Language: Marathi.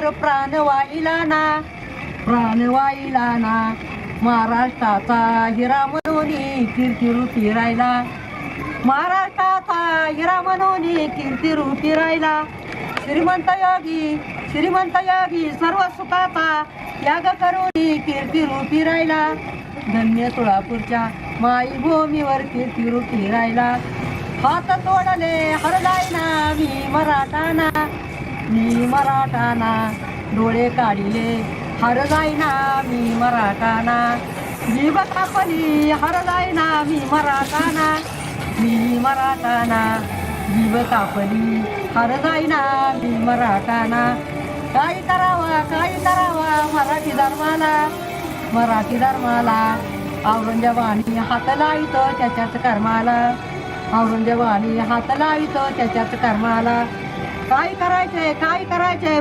धर्मावर प्राण वाहिला ना महाराष्ट्राचा हिरा म्हणून कीर्ती राहिला महाराष्ट्राचा हिरा म्हणून कीर्ती राहिला श्रीमंत योगी सर्व सुखाचा त्याग करून कीर्ती राहिला धन्य सोलापूरच्या माईभूमीवर कीर्ती राहिला हात तोडले हरलाय ना मी मराठाना डोळे काढिले हरलाय ना मी मराठाना जीव कापली हरलाय ना मी मराठाना जीव कापली हरलाय ना मी मराठाना काय करावा मराठी धर्माला औरंगजेबाने हात लावित त्याच्याच कर्माला काय करायचंय